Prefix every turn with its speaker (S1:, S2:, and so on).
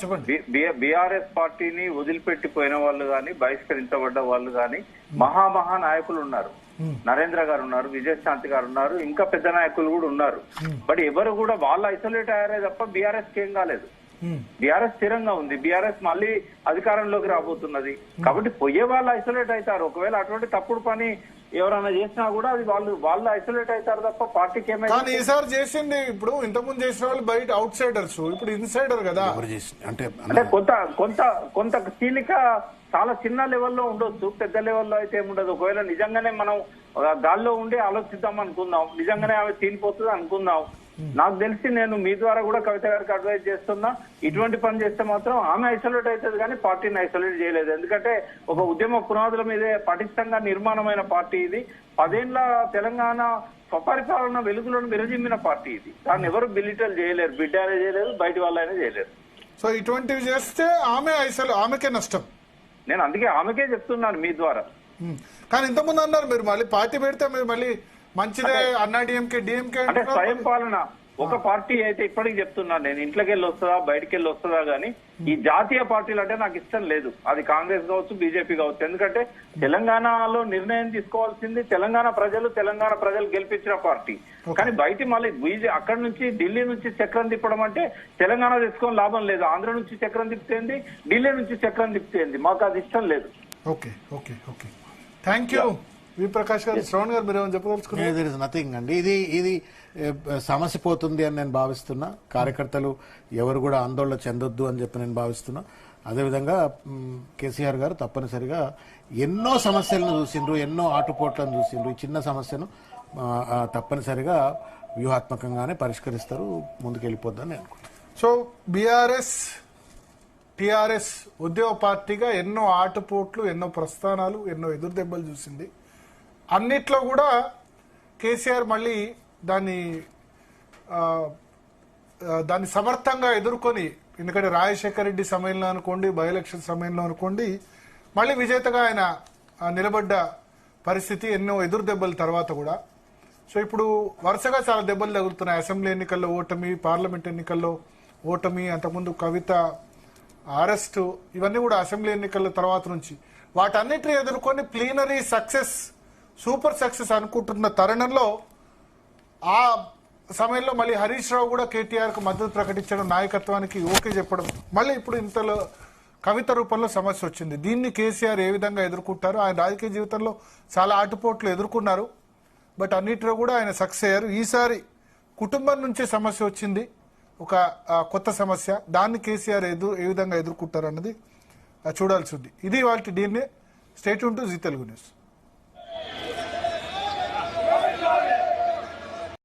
S1: చెప్పండి.
S2: బీఆర్ఎస్ పార్టీని వదిలిపెట్టిపోయిన వాళ్ళు గాని, బహిష్కరించబడ్డ వాళ్ళు గాని మహా నాయకులు ఉన్నారు. నరేంద్ర గారు ఉన్నారు, విజయశాంతి గారు ఉన్నారు, ఇంకా పెద్ద నాయకులు కూడా ఉన్నారు. బట్ ఎవరు కూడా వాళ్ళు ఐసోలేట్ అయ్యారే తప్ప బీఆర్ఎస్ ఏం కాలేదు. బీఆర్ఎస్ స్థిరంగా ఉంది. బీఆర్ఎస్ మళ్ళీ అధికారంలోకి రాబోతున్నది. కాబట్టి పోయే వాళ్ళు ఐసోలేట్ అవుతారు. ఒకవేళ అటువంటి తప్పుడు పని ఎవరైనా చేసినా కూడా అది వాళ్ళు ఐసోలేట్ అవుతారు తప్ప పార్టీకి ఏమైనా.
S1: కానీ ఈసారి చేసింది ఇప్పుడు ఇంతకుముందు చేసిన వాళ్ళు బయట అవుట్ సైడర్స్, ఇప్పుడు ఇన్సైడర్ కదా.
S2: అంటే కొంత కీలిక చాలా చిన్న లెవెల్లో ఉండొచ్చు, పెద్ద లెవెల్లో అయితే ఏముండదు. ఒకవేళ నిజంగానే మనం గాల్లో ఉండి ఆలోచిద్దాం అనుకుందాం, నిజంగానే ఆమె తీలిపోతుంది అనుకుందాం. నాకు తెలిసి నేను మీ ద్వారా కూడా కవిత గారికి అడ్వైజ్ చేస్తున్నా, ఇటువంటి పని చేస్తే మాత్రం ఆమె ఐసోలేట్ అవుతుంది కానీ పార్టీని ఐసోలేట్ చేయలేదు. ఎందుకంటే ఒక ఉద్యమ పునాదుల మీదే పటిష్టంగా నిర్మాణమైన పార్టీ ఇది. 10 ఏళ్ల తెలంగాణ స్వపరిపాలన వెలుగులను విరజిమ్మిన పార్టీ ఇది. దాన్ని ఎవరు బిలిటల్ చేయలేరు, బిడ్డ అయినా చేయలేరు, బయట వాళ్ళైనా చేయలేరు.
S1: సో ఇటువంటివి చేస్తే ఆమెకే నష్టం.
S2: నేను అందుకే ఆమెకే చెప్తున్నాను మీ ద్వారా.
S1: కానీ ఇంతకుముందు అన్నారు మీరు మళ్ళీ పార్టీ పెడితే మీరు మళ్ళీ మంచిదే అన్నా డిఎంకే
S2: అంటే స్వయం పాలన ఒక పార్టీ అయితే ఇప్పటికి చెప్తున్నాను నేను, ఇంట్లోకి వెళ్ళి వస్తుందా బయటకు వెళ్ళి వస్తుందా గానీ ఈ జాతీయ పార్టీలు అంటే నాకు ఇష్టం లేదు. అది కాంగ్రెస్ కావచ్చు, బీజేపీ కావచ్చు. ఎందుకంటే తెలంగాణలో నిర్ణయం తీసుకోవాల్సింది తెలంగాణ ప్రజలు గెలిపించిన పార్టీ. కానీ బయట మళ్ళీ అక్కడి నుంచి ఢిల్లీ నుంచి చక్రం తిప్పడం అంటే తెలంగాణ తెచ్చుకొని లాభం లేదు. ఆంధ్ర నుంచి చక్రం తిప్పుతేంది, ఢిల్లీ నుంచి చక్రం తిప్పుతేంది. మాకు అది ఇష్టం లేదు.
S1: Okay okay okay thank you V Prakash garu. Shravan గారు మీరు ఏమైనా చెప్పదలుచుకున్నారు?
S3: నథింగ్ అండి. ఇది సమస్య పోతుంది అని నేను భావిస్తున్నా. కార్యకర్తలు ఎవరు కూడా ఆందోళన చెందొద్దు అని చెప్పి నేను భావిస్తున్నా. అదేవిధంగా కేసీఆర్ గారు తప్పనిసరిగా ఎన్నో సమస్యలను చూసిండ్రు, ఎన్నో ఆటుపోట్లను చూసిండ్రు. ఈ చిన్న సమస్యను తప్పనిసరిగా వ్యూహాత్మకంగానే పరిష్కరిస్తారు, ముందుకెళ్ళిపోద్దని నేను అనుకుంటున్నాను.
S1: సో బీఆర్ఎస్ టీఆర్ఎస్ ఉద్యోగ పార్టీగా ఎన్నో ఆటుపోట్లు, ఎన్నో ప్రస్థానాలు, ఎన్నో ఎదురుదెబ్బలు చూసింది. అన్నిట్లో కూడా కేసీఆర్ మళ్ళీ దాన్ని సమర్థంగా ఎదుర్కొని, ఎందుకంటే రాజశేఖర రెడ్డి సమయంలో అనుకోండి, బై ఎలక్షన్ సమయంలో అనుకోండి, మళ్ళీ విజేతగా ఆయన నిలబడ్డ పరిస్థితి ఎన్నో ఎదురుదెబ్బల తర్వాత కూడా. సో ఇప్పుడు వరుసగా చాలా దెబ్బలు తగులుతున్నాయి. అసెంబ్లీ ఎన్నికల్లో ఓటమి, పార్లమెంట్ ఎన్నికల్లో ఓటమి, అంతకుముందు కవిత అరెస్టు, ఇవన్నీ కూడా అసెంబ్లీ ఎన్నికల తర్వాత నుంచి. వాటన్నిటిని ఎదుర్కొని ప్లీనరీ సక్సెస్, సూపర్ సక్సెస్ అనుకుంటున్న తరుణంలో ఆ సమయంలో మళ్ళీ హరీష్ రావు కూడా కేటీఆర్కు మద్దతు ప్రకటించడం, నాయకత్వానికి ఓకే చెప్పడం, మళ్ళీ ఇప్పుడు ఇంతలో కవిత రూపంలో సమస్య వచ్చింది. దీన్ని కేసీఆర్ ఏ విధంగా ఎదుర్కొంటారు? ఆయన రాజకీయ జీవితంలో చాలా ఆటుపోట్లు ఎదుర్కొన్నారు, బట్ అన్నిటిలో కూడా ఆయన సక్సెస్ అయ్యారు. ఈసారి కుటుంబం నుంచే సమస్య వచ్చింది, ఒక కొత్త సమస్య. దాన్ని కేసీఆర్ ఏ విధంగా ఎదుర్కొంటారు అన్నది చూడాల్సి ఉంది. ఇది వాళ్ళ డీల్నే. Stay tune to Zee Telugu news.